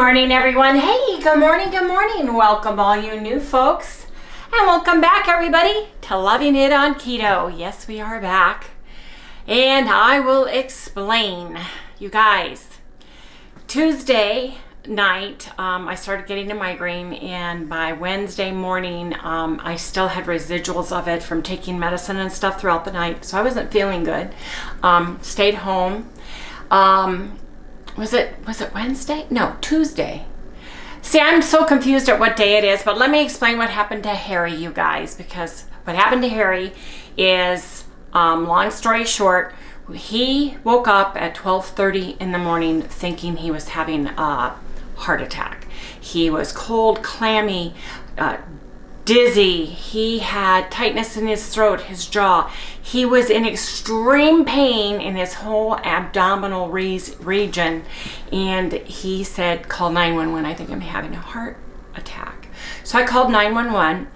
morning, everyone. Hey, good morning, good morning. Welcome all you new folks. And welcome back, everybody, to Loving It on Keto. Yes, we are back. And I will explain. You guys, Tuesday night, I started getting a migraine, and by Wednesday morning, I still had residuals of it from taking medicine and stuff throughout the night, so I wasn't feeling good. Stayed home. Was it Wednesday? No, Tuesday. See, I'm so confused at what day it is, but let me explain what happened to Harry, you guys, because what happened to Harry is, long story short, he woke up at 12:30 in the morning thinking he was having a heart attack. He was cold, clammy, dizzy. He had tightness in his throat, his jaw. He was in extreme pain in his whole abdominal region. And he said, call 911. I think I'm having a heart attack. So I called 911,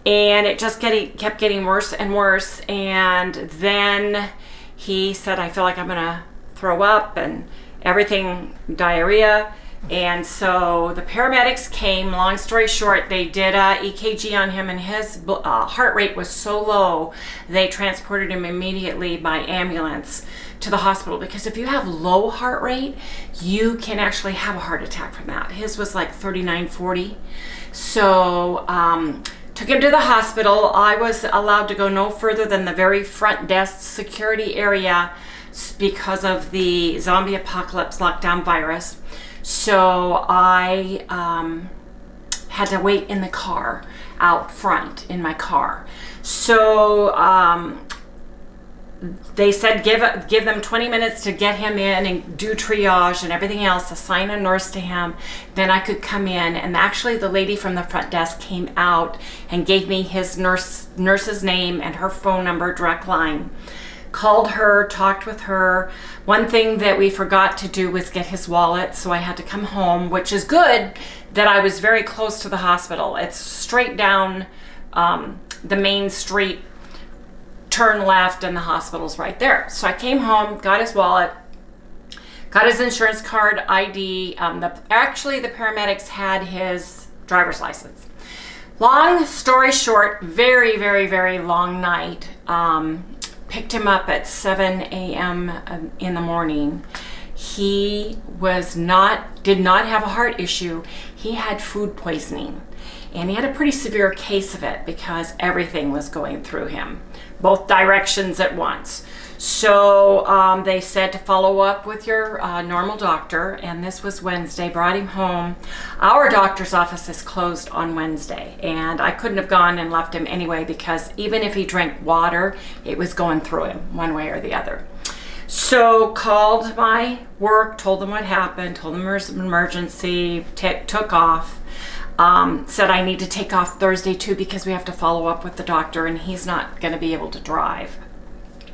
and it just kept getting worse and worse. And then he said, I feel like I'm gonna throw up and everything, diarrhea. And so the paramedics came. Long story short, they did a EKG on him, and his heart rate was so low, they transported him immediately by ambulance to the hospital, because if you have low heart rate, you can actually have a heart attack from that. His was like 39, 40. So took him to the hospital. I was allowed to go no further than the very front desk security area because of the zombie apocalypse lockdown virus. So I had to wait in the car, out front in my car. So they said give them 20 minutes to get him in and do triage and everything else, assign a nurse to him, then I could come in. And actually the lady from the front desk came out and gave me his nurse's name and her phone number, direct line. Called her, talked with her. One thing that we forgot to do was get his wallet, so I had to come home, which is good that I was very close to the hospital. It's straight down the main street, turn left, and the hospital's right there. So I came home, got his wallet, got his insurance card, ID. Actually, the paramedics had his driver's license. Long story short, very, very, very long night. Picked him up at 7 a.m. in the morning. He did not have a heart issue. He had food poisoning, and he had a pretty severe case of it because everything was going through him, both directions at once. So they said to follow up with your normal doctor, and this was Wednesday. Brought him home. Our doctor's office is closed on Wednesday, and I couldn't have gone and left him anyway, because even if he drank water, it was going through him one way or the other. So called my work, told them what happened, told them it was an emergency, took off. Said I need to take off Thursday too, because we have to follow up with the doctor, and he's not going to be able to drive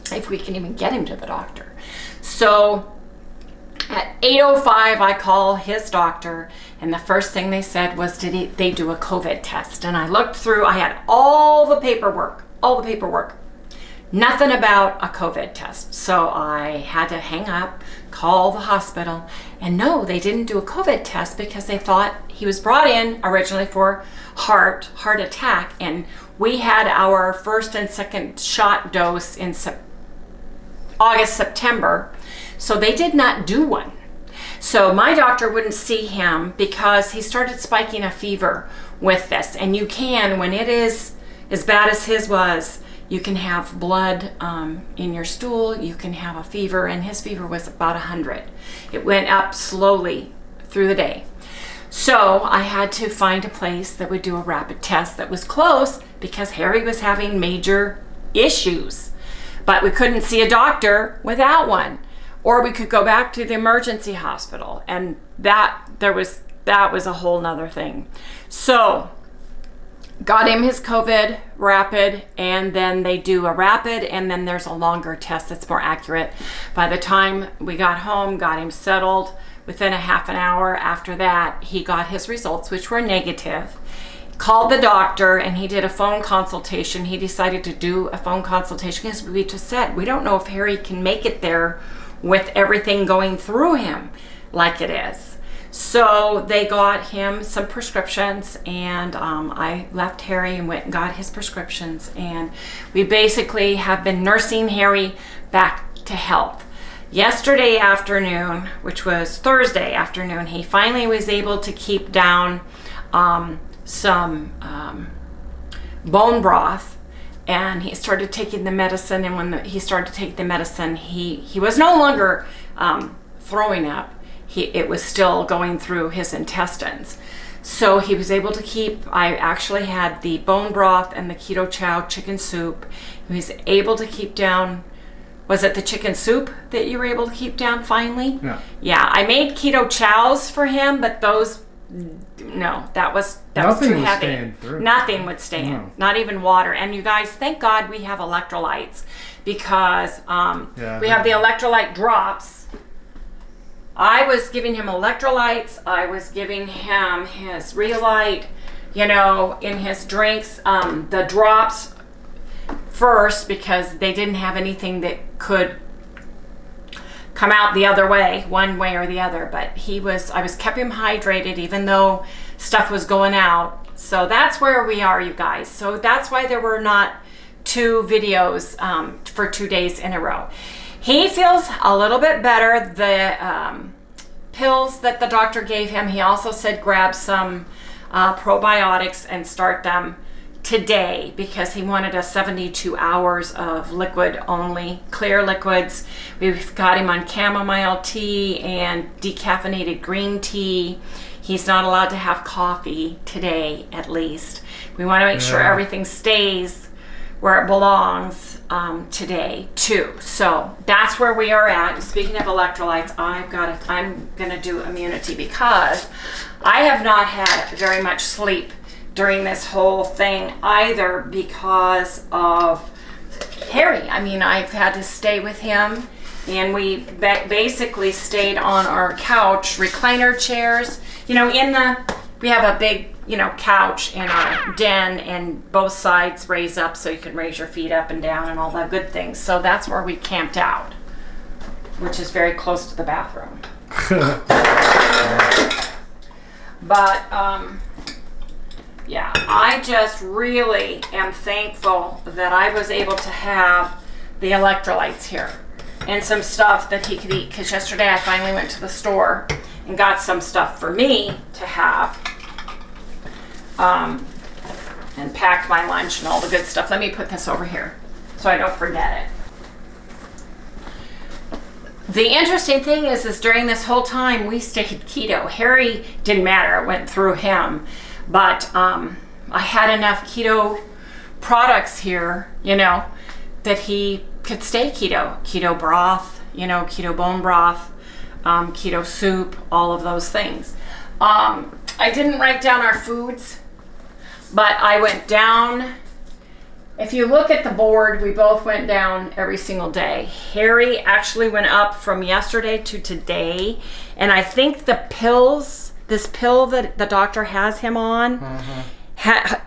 if we can even get him to the doctor. So at 8:05, I call his doctor, and the first thing they said was, did they do a COVID test? And I looked through, I had all the paperwork, nothing about a COVID test. So I had to hang up, call the hospital, and no, they didn't do a COVID test because they thought he was brought in originally for heart attack, and we had our first and second shot dose in August, September, so they did not do one. So my doctor wouldn't see him because he started spiking a fever with this. And you can, when it is as bad as his was, you can have blood in your stool, you can have a fever, and his fever was about 100. It went up slowly through the day. So I had to find a place that would do a rapid test that was close, because Harry was having major issues. But we couldn't see a doctor without one, or we could go back to the emergency hospital, and that was a whole nother thing. So got him his COVID rapid, and then they do a rapid, and then there's a longer test that's more accurate. By the time we got home, got him settled, within a half an hour after that, he got his results, which were negative. Called the doctor, and he did a phone consultation. He decided to do a phone consultation because we just said, we don't know if Harry can make it there with everything going through him like it is. So they got him some prescriptions, and I left Harry and went and got his prescriptions, and we basically have been nursing Harry back to health. Yesterday afternoon, which was Thursday afternoon, he finally was able to keep down some bone broth, and he started taking the medicine, and when he started to take the medicine, he was no longer throwing up. It was still going through his intestines. So he was able to keep, I actually had the bone broth and the keto chow chicken soup. He was able to keep down, was it the chicken soup that you were able to keep down finally? Yeah. Yeah, I made keto chows for him, but those, no, that was too heavy. Nothing would stand, no. Not even water. And you guys, thank God we have electrolytes, because we have the electrolyte drops. I was giving him electrolytes. I was giving him his Reolite, in his drinks, the drops first, because they didn't have anything that could come out the other way, one way or the other. But I was kept him hydrated, even though stuff was going out. So that's where we are, you guys. So that's why there were not 2 videos for 2 days in a row. He feels a little bit better. The pills that the doctor gave him, he also said grab some probiotics and start them today, because he wanted a 72 hours of liquid only, clear liquids. We've got him on chamomile tea and decaffeinated green tea. He's not allowed to have coffee today, at least. We want to make sure everything stays where it belongs today too. So that's where we are at. Speaking of electrolytes, I'm gonna do immunity, because I have not had very much sleep during this whole thing either, because of Harry. I mean, I've had to stay with him, and we basically stayed on our couch, recliner chairs. We have a big couch in our den, and both sides raise up so you can raise your feet up and down and all that good things. So that's where we camped out, which is very close to the bathroom. But yeah, I just really am thankful that I was able to have the electrolytes here and some stuff that he could eat, because yesterday I finally went to the store and got some stuff for me to have. And packed my lunch and all the good stuff. Let me put this over here so I don't forget it. The interesting thing is during this whole time we stayed keto. Harry didn't matter, it went through him. But I had enough keto products here, that he could stay keto. Keto broth, keto bone broth, keto soup, all of those things. I didn't write down our foods, but I went down. If you look at the board, we both went down every single day. Harry actually went up from yesterday to today, and I think the pills, this pill that the doctor has him on,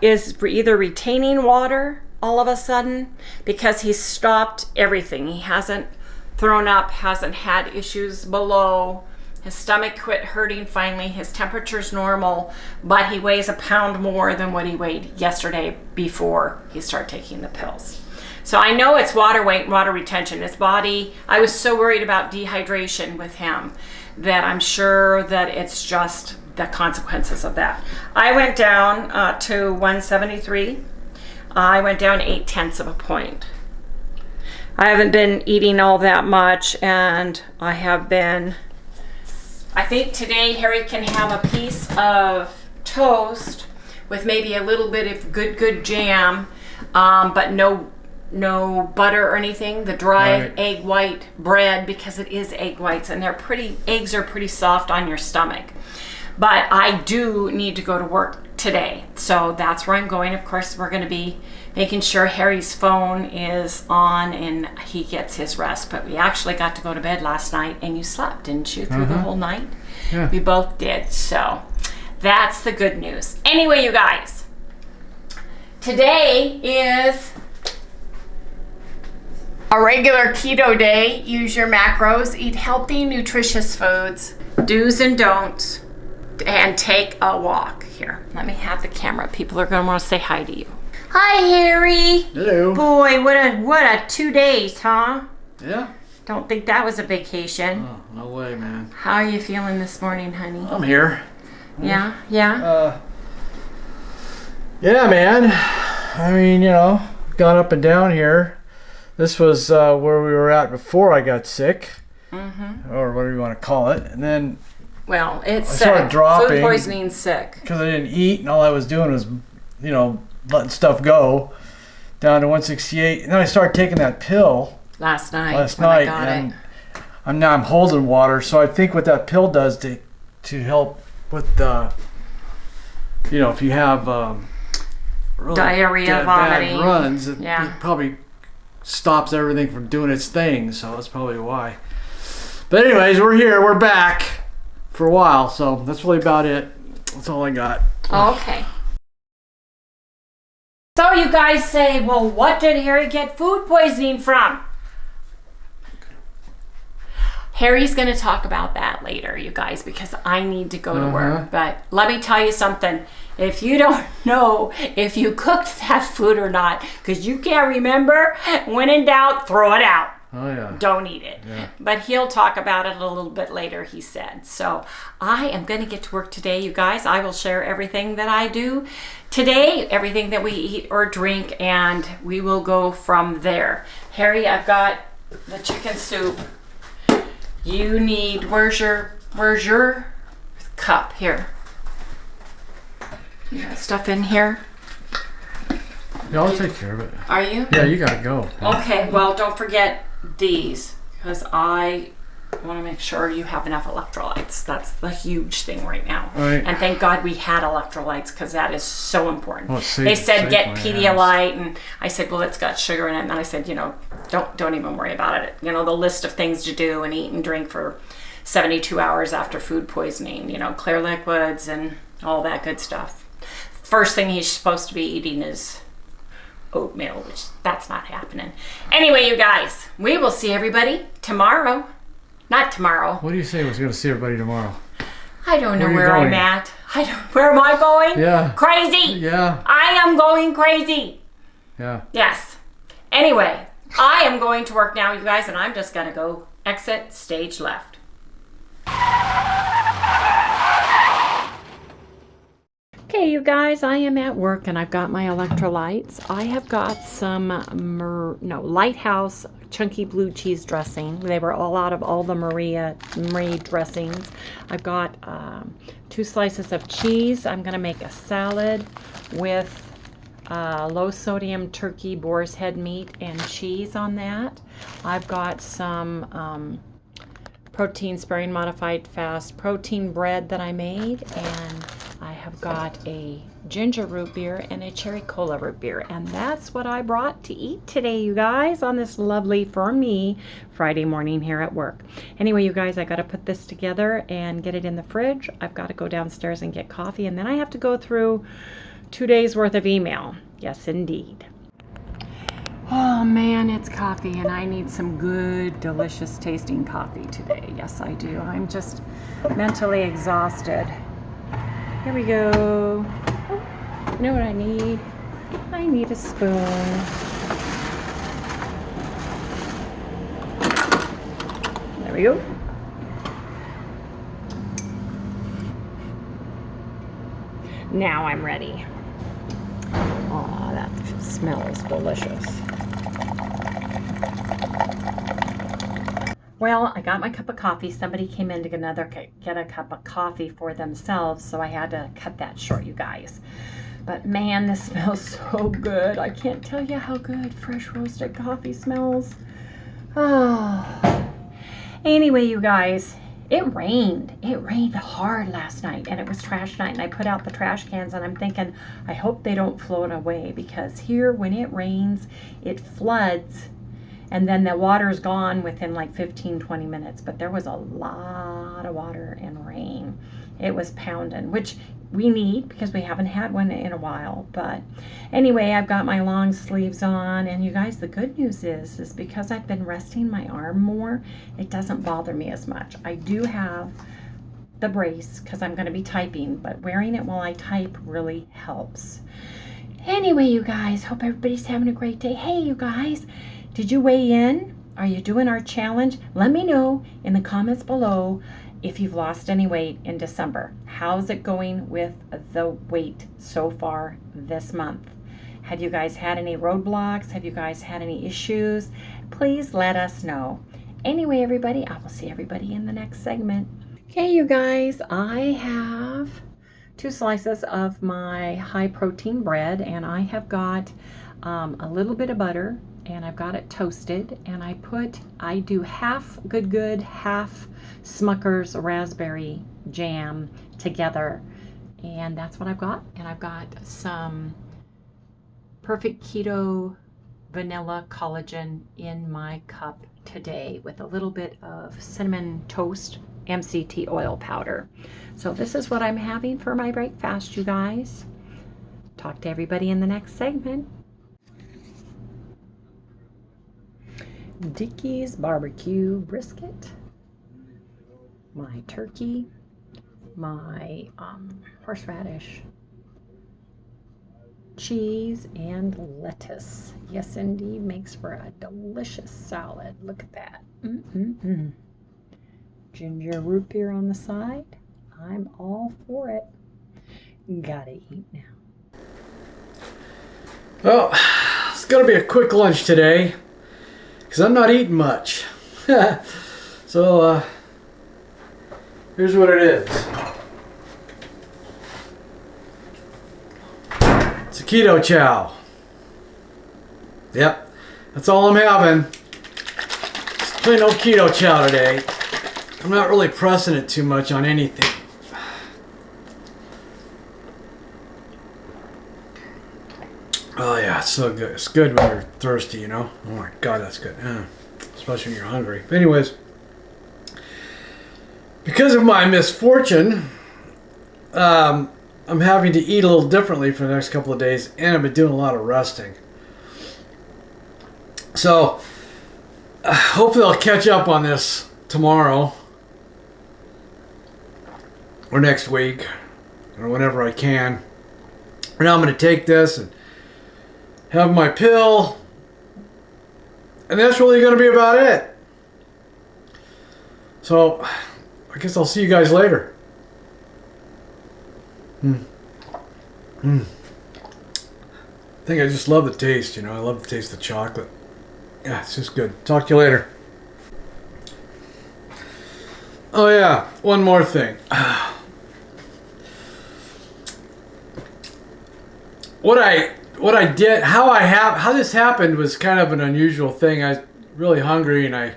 is either retaining water all of a sudden, because he's stopped everything. He hasn't thrown up, hasn't had issues below. His stomach quit hurting finally. His temperature's normal, but he weighs a pound more than what he weighed yesterday before he started taking the pills. So I know it's water weight and water retention. His body, I was so worried about dehydration with him that I'm sure that it's just the consequences of that. I went down to 173. I went down 0.8 of a point. I haven't been eating all that much, and I have been, I think today Harry can have a piece of toast with maybe a little bit of good jam, but no butter or anything. The dry egg white bread, because it is egg whites, and eggs are pretty soft on your stomach. But I do need to go to work today, so that's where I'm going. Of course, we're going to be making sure Harry's phone is on and he gets his rest. But we actually got to go to bed last night, and you slept, didn't you, through the whole night? Yeah. We both did, so that's the good news. Anyway, you guys, today is a regular keto day. Use your macros, eat healthy, nutritious foods, do's and don'ts. and take a walk. Here, let me have the camera. People are going to want to say hi to you. Hi, Harry. Hello. Boy, what a 2 days, huh? Yeah. Don't think that was a vacation. Oh, no way, man. How are you feeling this morning, honey? I'm here. Yeah, yeah. Yeah, man. I mean, gone up and down here. This was where we were at before I got sick, or whatever you want to call it. And then, well, it's I sick. started dropping. Food poisoning, sick. Because I didn't eat, and all I was doing was, letting stuff go down to 168. And then I started taking that pill Last night, and I'm holding water. So I think what that pill does to help with the, if you have really diarrhea, vomiting, bad runs, it probably stops everything from doing its thing. So that's probably why. But anyways, we're here. We're back for a while. So that's really about it. That's all I got. Okay. So you guys say, well, what did Harry get food poisoning from? Harry's going to talk about that later, you guys, because I need to go to work. But let me tell you something. If you don't know if you cooked that food or not, because you can't remember, when in doubt, throw it out. Oh, yeah. Don't eat it. Yeah. But he'll talk about it a little bit later, he said. So I am going to get to work today, you guys. I will share everything that I do today, everything that we eat or drink, and we will go from there. Harry, I've got the chicken soup. You need, where's your cup? Here. You got stuff in here? Yeah, I'll take care of it. Are you? Yeah, you gotta go. Okay, well, don't forget these, because I want to make sure you have enough electrolytes. That's the huge thing right now. Right. And thank God we had electrolytes, because that is so important. Well, they said get Pedialyte, and I said, well, it's got sugar in it. And then I said, don't even worry about it. The list of things to do and eat and drink for 72 hours after food poisoning, clear liquids and all that good stuff. First thing he's supposed to be eating is oatmeal, which that's not happening. Anyway, you guys, we will see everybody tomorrow. Not tomorrow. What do you say? We're going to see everybody tomorrow. I don't know where I'm at. Where am I going? Yeah. Crazy. Yeah. I am going crazy. Yeah. Yes. Anyway, I am going to work now, you guys, and I'm just going to go exit stage left. Okay, you guys, I am at work and I've got my electrolytes. I have got some Lighthouse chunky blue cheese dressing. They were all out of all the Marie dressings. I've got 2 slices of cheese. I'm going to make a salad with low sodium turkey boar's head meat and cheese on that. I've got some protein sparing modified fast protein bread that I made, and I have got a ginger root beer and a cherry cola root beer, and that's what I brought to eat today, you guys, on this lovely, for me, Friday morning here at work. Anyway, you guys, I got to put this together and get it in the fridge. I've got to go downstairs and get coffee, and then I have to go through 2 days worth of email. Yes, indeed. Oh man, it's coffee, and I need some good, delicious tasting coffee today. Yes, I do. I'm just mentally exhausted. Here we go. Oh, you know what I need? I need a spoon. There we go. Now I'm ready. Oh, that smells delicious. Well, I got my cup of coffee. Somebody came in to get a cup of coffee for themselves, so I had to cut that short, you guys. But man, this smells so good. I can't tell you how good fresh roasted coffee smells. Oh. Anyway, you guys, it rained. It rained hard last night, and it was trash night, and I put out the trash cans, and I'm thinking, I hope they don't float away, because here, when it rains, it floods, and then the water's gone within like 15-20 minutes. But there was a lot of water and rain. It was pounding, which we need because we haven't had one in a while. But anyway, I've got my long sleeves on, and you guys, the good news is because I've been resting my arm more, it doesn't bother me as much. I do have the brace because I'm going to be typing, but wearing it while I type really helps. Anyway, you guys, hope everybody's having a great day. Hey, you guys, did you weigh in? Are you doing our challenge? Let me know in the comments below if you've lost any weight in December. How's it going with the weight so far this month? Have you guys had any roadblocks? Have you guys had any issues? Please let us know. Anyway, everybody, I will see everybody in the next segment. Okay, you guys, I have 2 slices of my high protein bread, and I have got a little bit of butter, and I've got it toasted, and I do half Good, half Smucker's raspberry jam together, and that's what I've got. And I've got some Perfect Keto vanilla collagen in my cup today with a little bit of cinnamon toast MCT oil powder. So this is what I'm having for my breakfast, you guys. Talk to everybody in the next segment. Dickey's barbecue brisket, my turkey, my horseradish, cheese, and lettuce. Yes, indeed, makes for a delicious salad. Look at that. Ginger root beer on the side. I'm all for it. Gotta eat now. Well, it's gonna be a quick lunch today because I'm not eating much. So here's what it is. It's a keto chow. Yep, that's all I'm having. Just plain old keto chow today. I'm not really pressing it too much on anything. Oh yeah, it's so good. It's good when you're thirsty, you know? Oh my God, that's good. Especially when you're hungry. But anyways, because of my misfortune, I'm having to eat a little differently for the next couple of days, and I've been doing a lot of resting. So, hopefully I'll catch up on this tomorrow or next week or whenever I can. And now I'm going to take this and have my pill, and that's really going to be about it. So I guess I'll see you guys later. I think I just love the taste, you know. I love the taste of chocolate. Yeah, it's just good. Talk to you later. Oh yeah, one more thing. What I did, how this happened was kind of an unusual thing. I was really hungry and I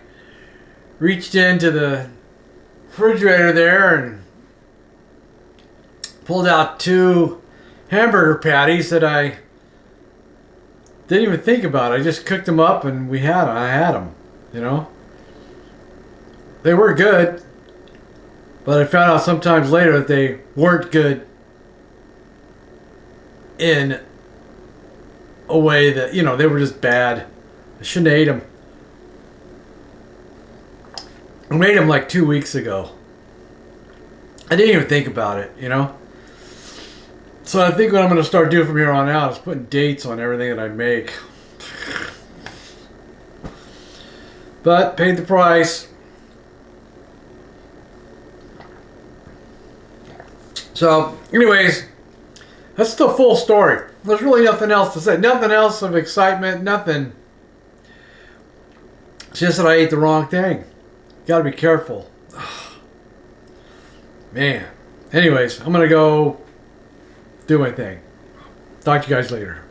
reached into the refrigerator there and pulled out 2 hamburger patties that I didn't even think about. I just cooked them up and I had them, you know. They were good, but I found out sometimes later that they weren't good in a way that, you know, they were just bad. I shouldn't have ate them. I made them like 2 weeks ago. I didn't even think about it, you know. So I think what I'm going to start doing from here on out is putting dates on everything that I make. But paid the price. So, anyways, that's the full story. There's really nothing else to say. Nothing else of excitement. Nothing. It's just that I ate the wrong thing. Got to be careful. Man. Anyways, I'm going to go do my thing. Talk to you guys later.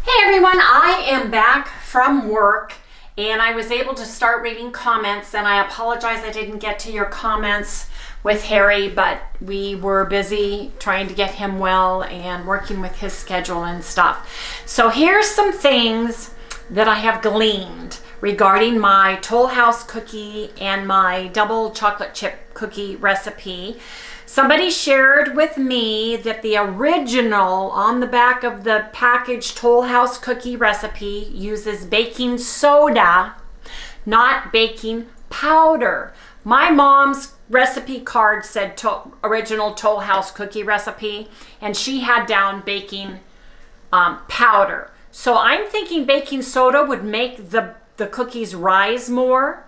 Hey everyone, I am back from work and I was able to start reading comments, and I apologize I didn't get to your comments with Harry, but we were busy trying to get him well and working with his schedule and stuff. So here's some things that I have gleaned regarding my Toll House cookie and my double chocolate chip cookie recipe. Somebody shared with me that the original on the back of the packaged Toll House cookie recipe uses baking soda, not baking powder. My mom's recipe card said original Toll House cookie recipe, and she had down baking powder. So I'm thinking baking soda would make the cookies rise more.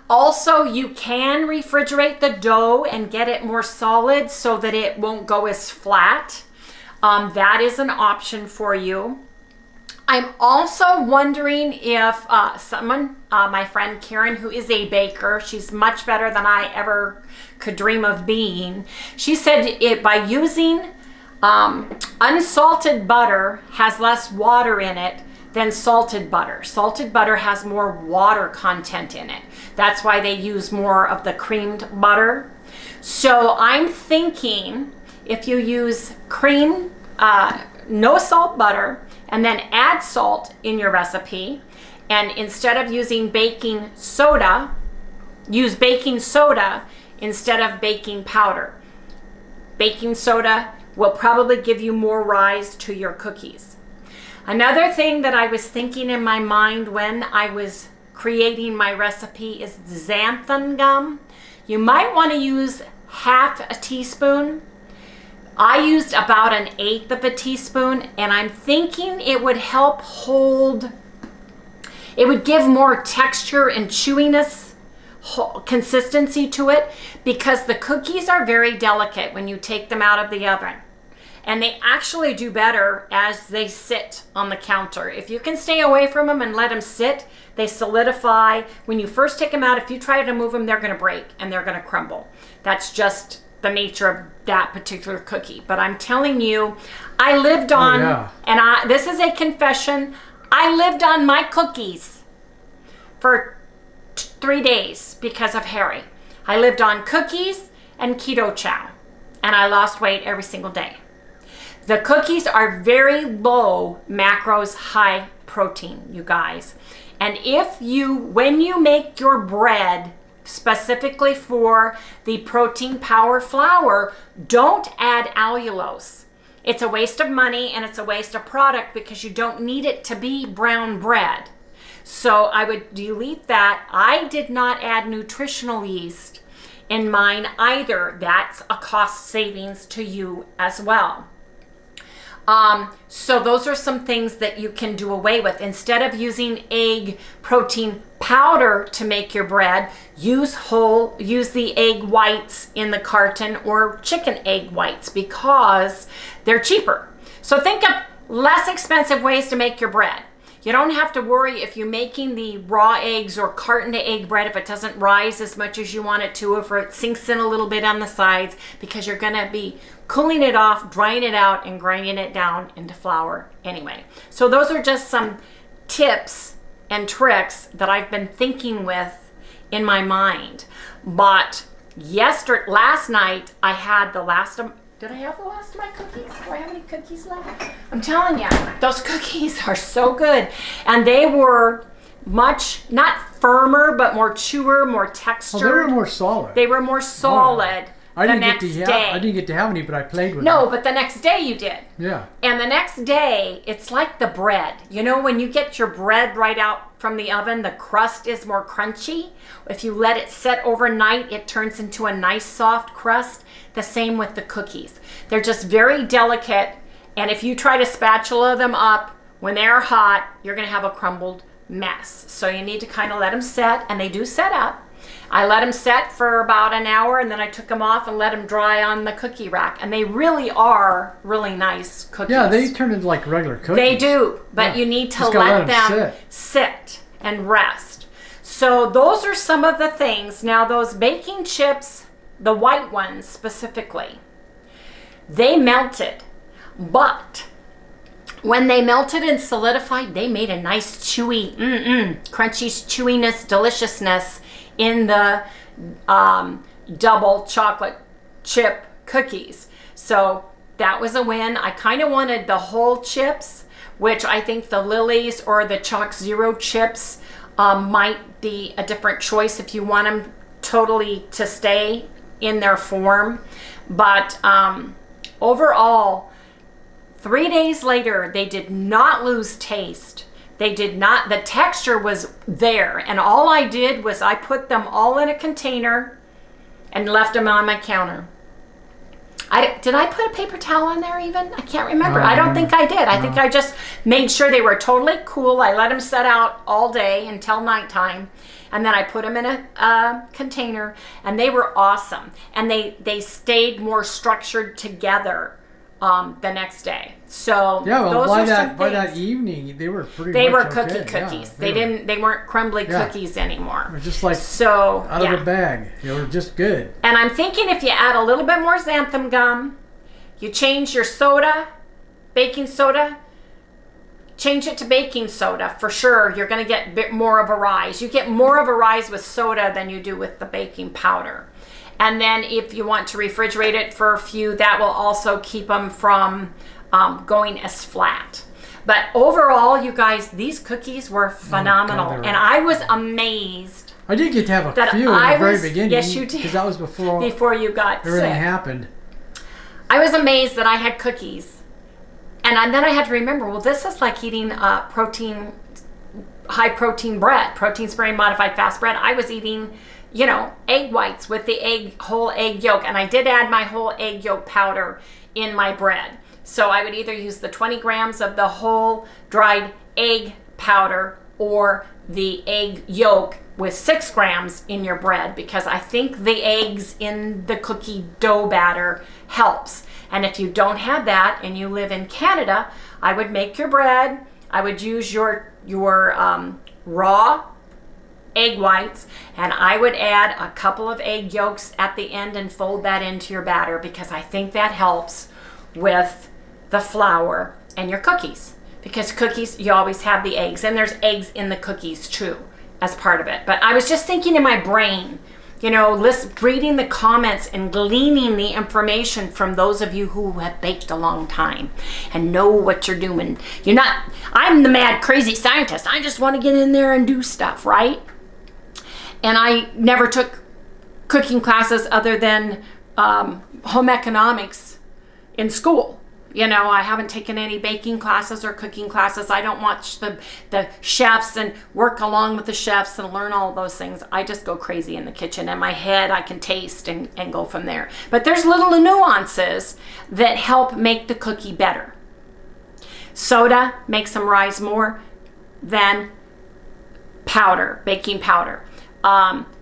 Also, you can refrigerate the dough and get it more solid so that it won't go as flat. That is an option for you. I'm also wondering if my friend Karen, who is a baker, she's much better than I ever could dream of being. She said by using unsalted butter has less water in it than salted butter. Salted butter has more water content in it. That's why they use more of the creamed butter. So I'm thinking if you use cream, no salt butter, and then add salt in your recipe, and instead of using baking soda, use baking soda instead of baking powder. Baking soda will probably give you more rise to your cookies. Another thing that I was thinking in my mind when I was creating my recipe is xanthan gum. You might want to use half a teaspoon. I used about 1/8 of a teaspoon, and I'm thinking it would help hold, it would give more texture and chewiness, consistency to it, because the cookies are very delicate when you take them out of the oven. And they actually do better as they sit on the counter. If you can stay away from them and let them sit, they solidify. When you first take them out, if you try to move them, they're gonna break and they're gonna crumble. That's just the nature of that particular cookie. But I'm telling you, I lived on, and this is a confession, I lived on my cookies for 3 days because of Harry. I lived on cookies and keto chow, and I lost weight every single day. The cookies are very low macros, high protein, you guys. And when you make your bread specifically for the protein power flour, don't add allulose. It's a waste of money and it's a waste of product because you don't need it to be brown bread. So I would delete that. I did not add nutritional yeast in mine either. That's a cost savings to you as well. So those are some things that you can do away with. Instead of using egg protein powder to make your bread, use the egg whites in the carton or chicken egg whites because they're cheaper. So think of less expensive ways to make your bread. You don't have to worry if you're making the raw eggs or carton egg bread if it doesn't rise as much as you want it to, or if it sinks in a little bit on the sides, because you're gonna be cooling it off, drying it out, and grinding it down into flour anyway. So those are just some tips and tricks that I've been thinking with in my mind. But last night I had the last of, did I have the last of my cookies? Do I have any cookies left? I'm telling you, those cookies are so good. And they were much, not firmer, but more chewer, more textured. Oh, they were more solid. They were more solid. I didn't get to have any, but I played with them. No, but the next day you did. Yeah. And the next day, it's like the bread. You know, when you get your bread right out from the oven, the crust is more crunchy. If you let it set overnight, it turns into a nice soft crust. The same with the cookies. They're just very delicate, and if you try to spatula them up when they're hot, you're gonna have a crumbled mess. So you need to kind of let them set, and they do set up. I let them set for about an hour, and then I took them off and let them dry on the cookie rack. And they really are really nice cookies. Yeah, they turn into like regular cookies. They do, but you need to let them sit and rest. So those are some of the things. Now those baking chips, the white ones specifically, they melted. But when they melted and solidified, they made a nice chewy, crunchy chewiness, deliciousness in the double chocolate chip cookies. So that was a win. I kind of wanted the whole chips, which I think the Lily's or the Chalk Zero chips might be a different choice if you want them totally to stay in their form. But overall, 3 days later, they did not lose taste. They did not, the texture was there. And all I did was I put them all in a container and left them on my counter. Did I put a paper towel on there even? I can't remember. I don't think I did. I think I just made sure they were totally cool. I let them set out all day until nighttime. And then I put them in a container, and they were awesome. And they stayed more structured together the next day. So yeah, well, those by are by that evening, they were pretty. They were okay. cookies. Yeah, They weren't crumbly cookies anymore. They're just like out of a bag. They were just good. And I'm thinking if you add a little bit more xanthan gum, you change your soda, baking soda, change it to baking soda for sure. You're going to get a bit more of a rise. You get more of a rise with soda than you do with the baking powder. And then if you want to refrigerate it for a few, that will also keep them from going as flat. But overall, you guys, these cookies were phenomenal. And I was amazed. I did get to have a few in the very beginning. Yes, you did. Because that was before you got everything sick. happened. I was amazed that I had cookies. And then I had to remember, well, this is like eating high protein bread, protein sparing modified fast bread. I was eating, egg whites with the whole egg yolk. And I did add my whole egg yolk powder in my bread. So I would either use the 20 grams of the whole dried egg powder or the egg yolk with 6 grams in your bread, because I think the eggs in the cookie dough batter helps. And if you don't have that and you live in Canada, I would make your bread. I would use your raw egg whites, and I would add a couple of egg yolks at the end and fold that into your batter, because I think that helps with the flour and your cookies. Because cookies, you always have the eggs, and there's eggs in the cookies too as part of it. But I was just thinking in my brain, reading the comments and gleaning the information from those of you who have baked a long time and know what you're doing. I'm the mad crazy scientist. I just want to get in there and do stuff, right? And I never took cooking classes other than home economics in school. I haven't taken any baking classes or cooking classes. I don't watch the chefs and work along with the chefs and learn all those things. I just go crazy in the kitchen. In my head, I can taste and go from there. But there's little nuances that help make the cookie better. Soda makes them rise more than powder, baking powder.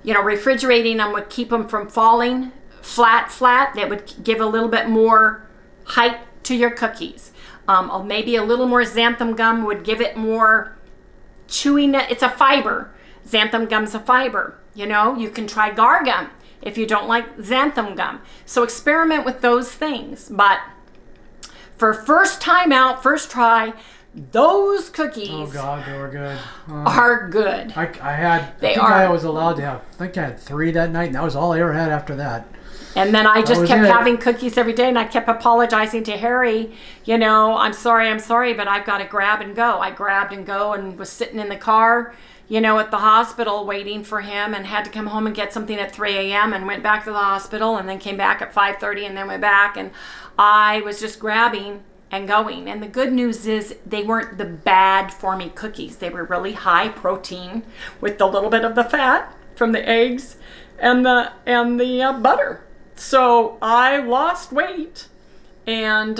Refrigerating them would keep them from falling flat. That would give a little bit more height to your cookies. Or maybe a little more xanthan gum would give it more chewiness. It's a fiber. Xanthan gum's a fiber. You can try guar gum if you don't like xanthan gum. So experiment with those things. But for first time out, first try, those cookies oh God, they were good. are good. I was allowed to have, I think I had 3 that night, and that was all I ever had after that. And then I just kept having cookies every day, and I kept apologizing to Harry, I'm sorry, but I've got to grab and go. I grabbed and go and was sitting in the car, at the hospital waiting for him, and had to come home and get something at 3 a.m. and went back to the hospital, and then came back at 5:30 and then went back. And I was just grabbing and going. And the good news is they weren't the bad for me cookies. They were really high protein with a little bit of the fat from the eggs and the butter. So I lost weight and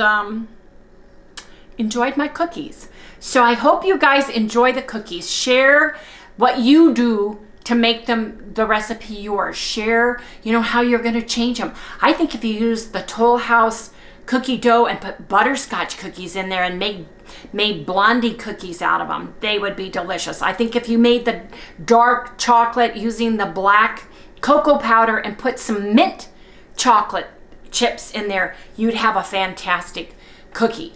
enjoyed my cookies. So I hope you guys enjoy the cookies. Share what you do to make the recipe yours. Share, how you're going to change them. I think if you use the Toll House cookie dough and put butterscotch cookies in there and made blondie cookies out of them, they would be delicious. I think if you made the dark chocolate using the black cocoa powder and put some mint chocolate chips in there, you'd have a fantastic cookie.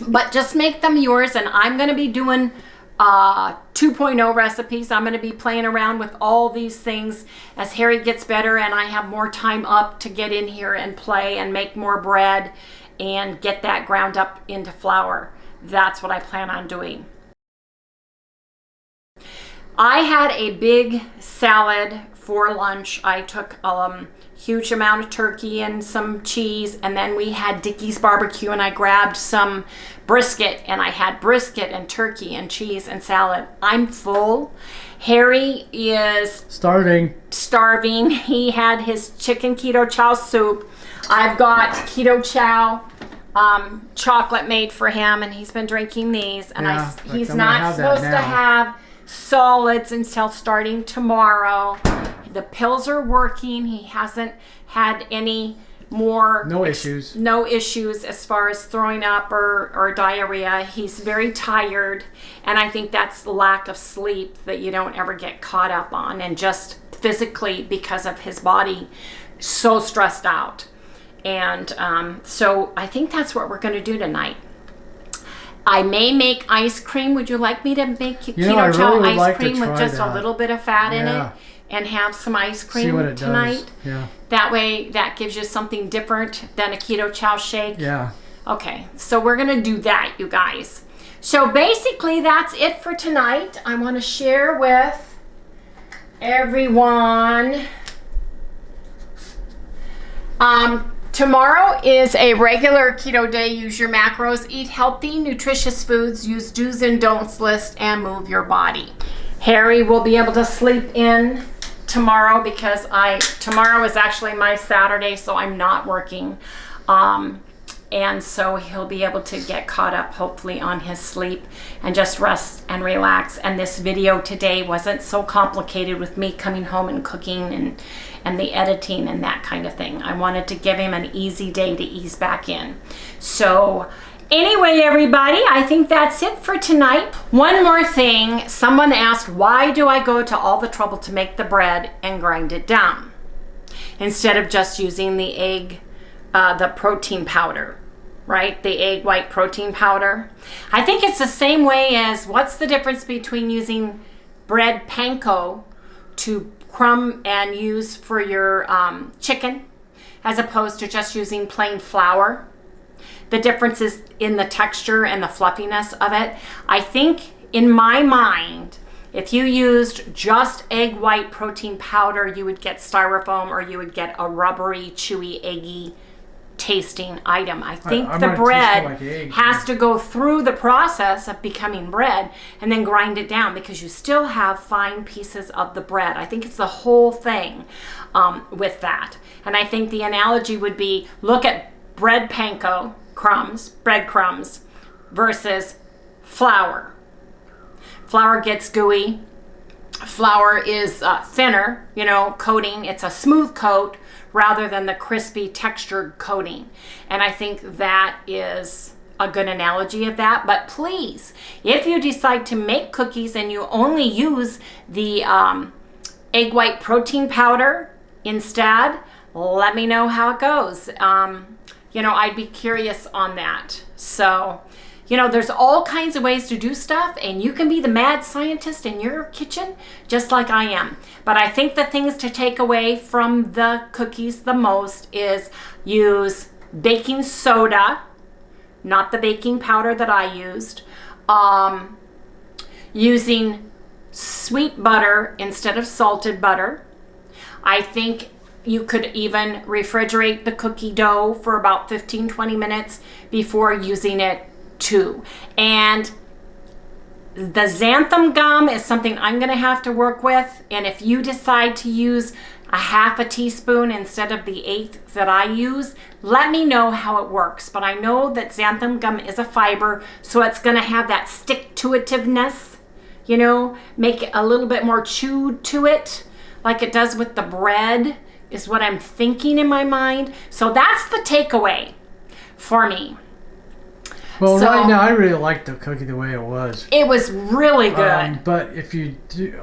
But just make them yours, and I'm going to be doing 2.0 recipes. I'm going to be playing around with all these things as Harry gets better and I have more time up to get in here and play and make more bread and get that ground up into flour. That's what I plan on doing. I had a big salad for lunch. I took huge amount of turkey and some cheese, and then we had Dickie's barbecue, and I grabbed some brisket, and I had brisket and turkey and cheese and salad. I'm full. Harry is starving. He had his chicken keto chow soup. I've got keto chow chocolate made for him, and he's been drinking these, and he's not supposed to have solids until starting tomorrow. The pills are working. He hasn't had any more no issues as far as throwing up or diarrhea. He's very tired, and I think that's lack of sleep that you don't ever get caught up on, and just physically because of his body so stressed out. And so I think that's what we're going to do tonight. I may make ice cream. Would you like me to make keto chow ice cream with just a little bit of fat in it, and have some ice cream tonight? Yeah. That way, that gives you something different than a keto chow shake. Yeah. Okay, so we're gonna do that, you guys. So basically, that's it for tonight. I want to share with everyone. Tomorrow is a regular keto day. Use your macros, eat healthy, nutritious foods, use do's and don'ts list, and move your body. Harry will be able to sleep in tomorrow because tomorrow is actually my Saturday, so I'm not working. And so he'll be able to get caught up, hopefully, on his sleep and just rest and relax. And this video today wasn't so complicated with me coming home and cooking and the editing and that kind of thing. I wanted to give him an easy day to ease back in. So anyway, everybody, I think that's it for tonight. One more thing. Someone asked, why do I go to all the trouble to make the bread and grind it down instead of just using the egg, the protein powder, right? The egg white protein powder. I think it's the same way as, what's the difference between using bread panko to crumb and use for your chicken as opposed to just using plain flour? The difference is in the texture and the fluffiness of it. I think, in my mind, if you used just egg white protein powder, you would get styrofoam, or you would get a rubbery, chewy, eggy tasting item. I think the bread has to go through the process of becoming bread and then grind it down, because you still have fine pieces of the bread. I think it's the whole thing with that. And I think the analogy would be, look at bread panko breadcrumbs versus flour. Flour gets gooey. Flour is thinner, coating. It's a smooth coat rather than the crispy textured coating. And I think that is a good analogy of that. But please, if you decide to make cookies and you only use the egg white protein powder instead, let me know how it goes. I'd be curious on that. So, there's all kinds of ways to do stuff, and you can be the mad scientist in your kitchen just like I am. But I think the things to take away from the cookies the most is use baking soda, not the baking powder that I used. Using sweet butter instead of salted butter. I think you could even refrigerate the cookie dough for about 15-20 minutes before using it too. And the xanthan gum is something I'm going to have to work with. And if you decide to use a half a teaspoon instead of the 1/8 that I use, let me know how it works. But I know that xanthan gum is a fiber, so it's going to have that stick-to-itiveness, make it a little bit more chewed to it, like it does with the bread, is what I'm thinking in my mind. So that's the takeaway for me. Well, right now I really like the cookie the way it was. It was really good. But if you do,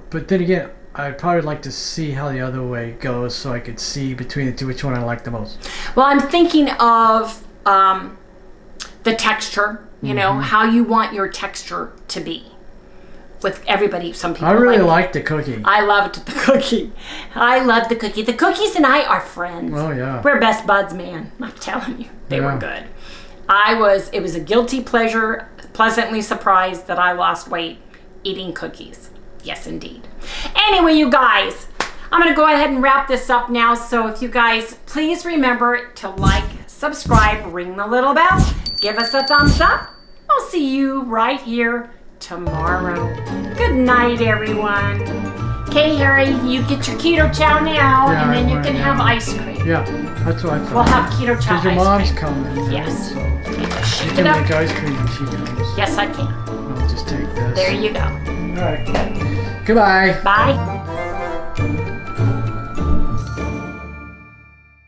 but then again, I'd probably like to see how the other way goes so I could see between the two which one I like the most. Well, I'm thinking of the texture, how you want your texture to be. With everybody, some people. I really liked the cookie. I loved the cookie. I loved the cookie. The cookies and I are friends. Oh yeah. We're best buds, man. I'm telling you, they were good. It was a guilty pleasure, pleasantly surprised that I lost weight eating cookies. Yes, indeed. Anyway, you guys, I'm going to go ahead and wrap this up now. So if you guys, please remember to like, subscribe, ring the little bell, give us a thumbs up. I'll see you right here tomorrow. Good night, everyone. Okay, Harry, you get your keto chow now, Yeah, and then you right, can yeah. have ice cream. Yeah, that's what I thought. We'll have keto chow ice Because your mom's cream. coming. Yes. So Okay, just she shake can it up. make ice cream when she comes. Yes, I can. I'll just take this. There you go. All right. Goodbye. Bye.